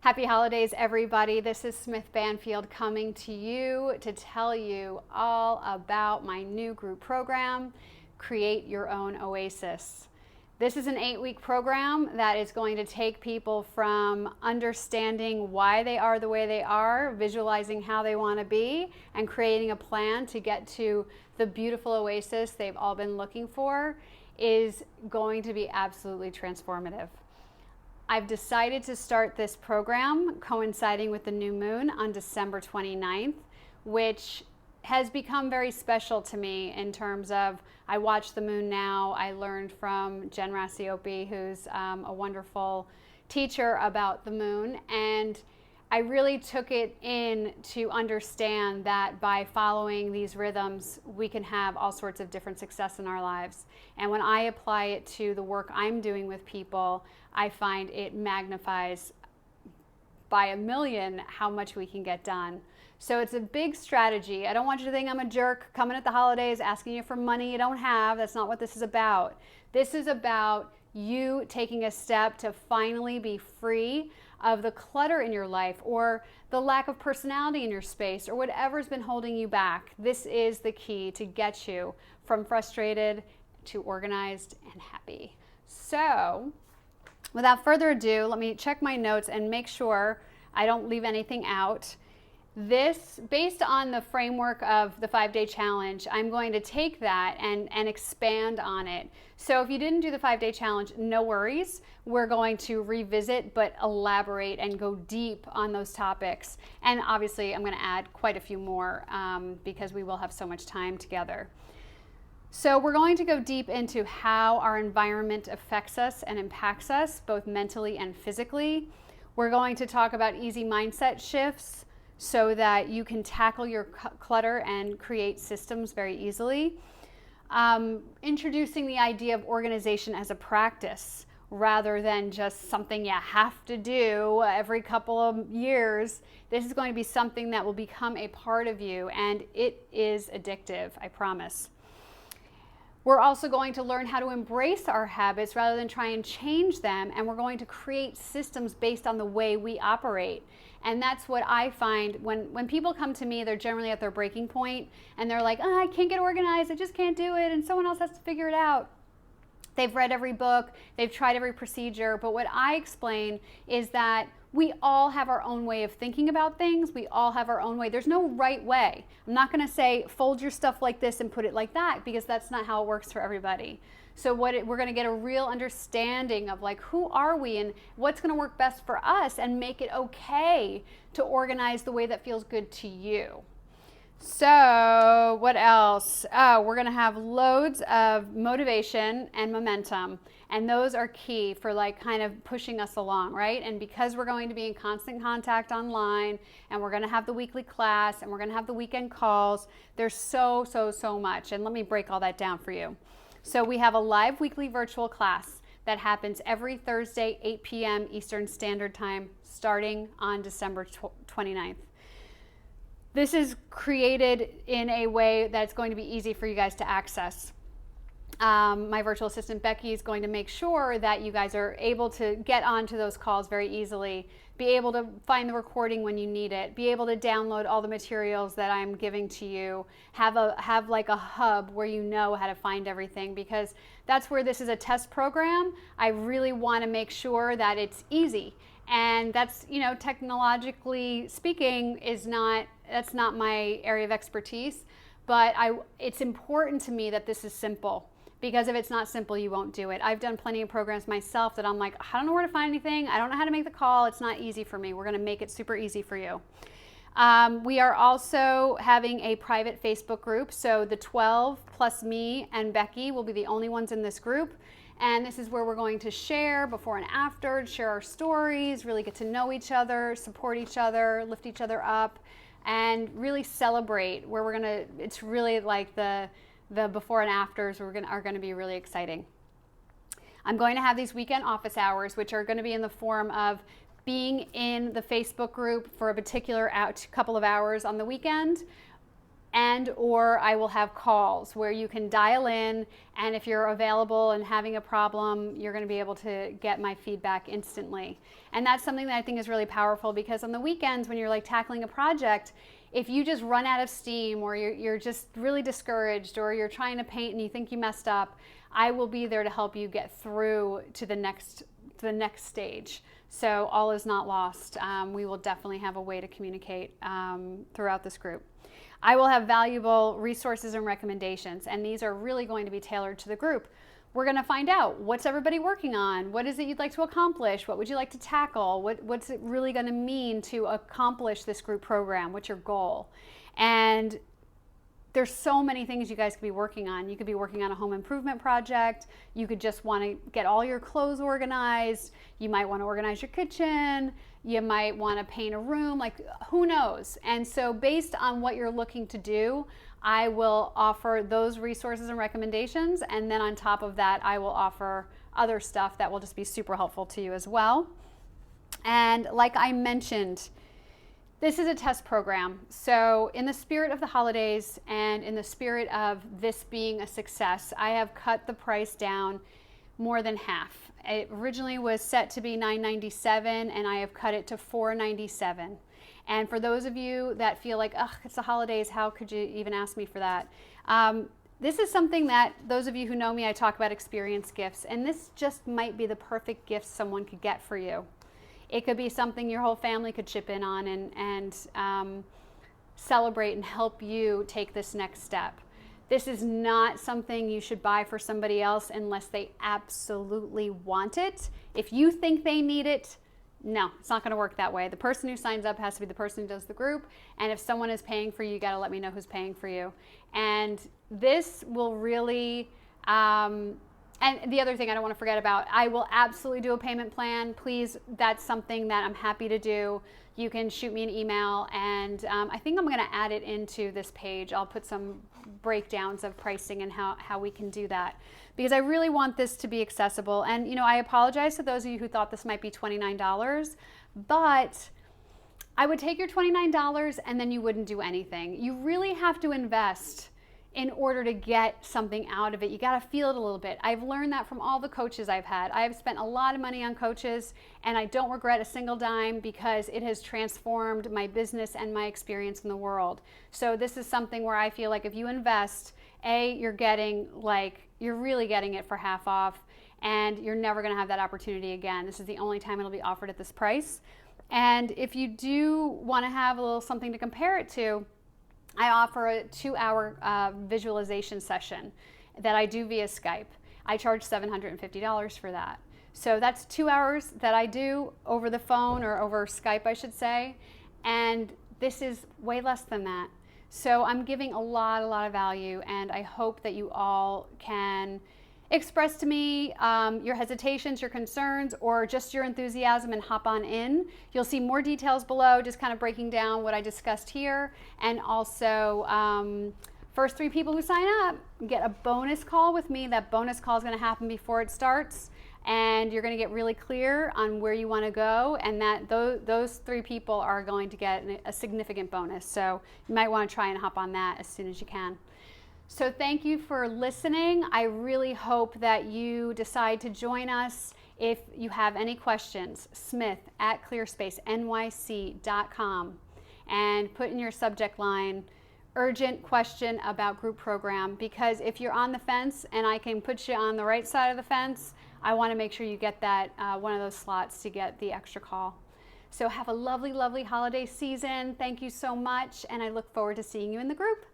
Happy holidays, everybody. This is Smith Banfield coming to you to tell you all about my new group program, Create Your Own Oasis. This is an 8-week program that is going to take people from understanding why they are the way they are, visualizing how they want to be, and creating a plan to get to the beautiful oasis they've all been looking for is going to be absolutely transformative. I've decided to start this program coinciding with the new moon on December 29th, which has become very special to me in terms of I watch the moon now. I learned from Jen Rassiopi, who's a wonderful teacher about the moon, and I really took it in to understand that by following these rhythms, we can have all sorts of different success in our lives. And when I apply it to the work I'm doing with people, I find it magnifies by a million how much we can get done. So it's a big strategy. I don't want you to think I'm a jerk coming at the holidays asking you for money you don't have. That's not what this is about. This is about you taking a step to finally be free of the clutter in your life or the lack of personality in your space or whatever's been holding you back. This is the key to get you from frustrated to organized and happy. So without further ado, let me check my notes and make sure I don't leave anything out. This, based on the framework of the 5-day challenge, I'm going to take that and expand on it. So if you didn't do the 5-day challenge, no worries. We're going to revisit but elaborate and go deep on those topics. And obviously I'm going to add quite a few more because we will have so much time together. So we're going to go deep into how our environment affects us and impacts us, both mentally and physically. We're going to talk about easy mindset shifts so that you can tackle your clutter and create systems very easily. Introducing the idea of organization as a practice rather than just something you have to do every couple of years. This is going to be something that will become a part of you, and it is addictive, I promise. We're also going to learn how to embrace our habits rather than try and change them, and we're going to create systems based on the way we operate. And that's what I find when people come to me, they're generally at their breaking point, and they're like, oh, I can't get organized, I just can't do it, and someone else has to figure it out. They've read every book, they've tried every procedure, but what I explain is that we all have our own way of thinking about things. We all have our own way. There's no right way. I'm not going to say fold your stuff like this and put it like that, because that's not how it works for everybody. So we're going to get a real understanding of like, who are we and what's going to work best for us, and make it okay to organize the way that feels good to you. So what else? Oh, we're going to have loads of motivation and momentum, and those are key for like kind of pushing us along, right? And because we're going to be in constant contact online, and we're going to have the weekly class, and we're going to have the weekend calls, there's so much. And let me break all that down for you. So we have a live weekly virtual class that happens every Thursday, 8 p.m. Eastern Standard Time, starting on December 29th. This is created in a way that's going to be easy for you guys to access. My virtual assistant Becky is going to make sure that you guys are able to get onto those calls very easily, be able to find the recording when you need it, be able to download all the materials that I'm giving to you, have like a hub where you know how to find everything, because that's where this is a test program. I really want to make sure that it's easy. And that's, technologically speaking, that's not my area of expertise, but it's important to me that this is simple, because if it's not simple, you won't do it. I've done plenty of programs myself that I'm like, I don't know where to find anything. I don't know how to make the call. It's not easy for me. We're going to make it super easy for you. We are also having a private Facebook group. So the 12 plus me and Becky will be the only ones in this group. And this is where we're going to share before and after, share our stories, really get to know each other, support each other, lift each other up, and really celebrate where it's really like the before and afters are going to be really exciting. I'm going to have these weekend office hours, which are going to be in the form of being in the Facebook group for a particular couple of hours on the weekend, and or I will have calls where you can dial in, and if you're available and having a problem, you're going to be able to get my feedback instantly. And that's something that I think is really powerful, because on the weekends when you're like tackling a project, if you just run out of steam, or you're just really discouraged, or you're trying to paint and you think you messed up, I will be there to help you get through to the next stage. So all is not lost. We will definitely have a way to communicate throughout this group. I will have valuable resources and recommendations, and these are really going to be tailored to the group. We're going to find out, what's everybody working on? What is it you'd like to accomplish? What would you like to tackle? What's it really going to mean to accomplish this group program? What's your goal? And there's so many things you guys could be working on. You could be working on a home improvement project. You could just want to get all your clothes organized. You might want to organize your kitchen. You might want to paint a room, like who knows? And so based on what you're looking to do, I will offer those resources and recommendations. And then on top of that, I will offer other stuff that will just be super helpful to you as well. And like I mentioned, this is a test program. So in the spirit of the holidays and in the spirit of this being a success, I have cut the price down more than half. It originally was set to be $9.97, and I have cut it to $4.97. And for those of you that feel like, ugh, it's the holidays, how could you even ask me for that? This is something that those of you who know me, I talk about experience gifts, and this just might be the perfect gift someone could get for you. It could be something your whole family could chip in on and celebrate and help you take this next step. This is not something you should buy for somebody else unless they absolutely want it. If you think they need it, no, it's not going to work that way. The person who signs up has to be the person who does the group. And if someone is paying for you, you got to let me know who's paying for you. And this will really, and the other thing I don't want to forget about, I will absolutely do a payment plan. Please, that's something that I'm happy to do. You can shoot me an email, and I think I'm going to add it into this page. I'll put some breakdowns of pricing and how we can do that, because I really want this to be accessible. And you know, I apologize to those of you who thought this might be $29, but I would take your $29 and then you wouldn't do anything. You really have to invest in order to get something out of it. You got to feel it a little bit. I've learned that from all the coaches I've had. I've spent a lot of money on coaches, and I don't regret a single dime, because it has transformed my business and my experience in the world. So this is something where I feel like if you invest, you're really getting it for half off, and you're never going to have that opportunity again. This is the only time it'll be offered at this price. And if you do want to have a little something to compare it to, I offer a 2-hour visualization session that I do via Skype. I charge $750 for that. So that's 2 hours that I do over the phone, or over Skype, I should say. And this is way less than that. So I'm giving a lot of value, and I hope that you all can express to me your hesitations, your concerns, or just your enthusiasm, and hop on in. You'll see more details below, just kind of breaking down what I discussed here. And also, first 3 people who sign up get a bonus call with me. That bonus call is going to happen before it starts, and you're going to get really clear on where you want to go, and that those 3 people are going to get a significant bonus. So you might want to try and hop on that as soon as you can. So thank you for listening. I really hope that you decide to join us. If you have any questions, smith@clearspaceny.com, and put in your subject line, urgent question about group program, because if you're on the fence and I can put you on the right side of the fence, I want to make sure you get that one of those slots to get the extra call. So have a lovely holiday season. Thank you so much, and I look forward to seeing you in the group.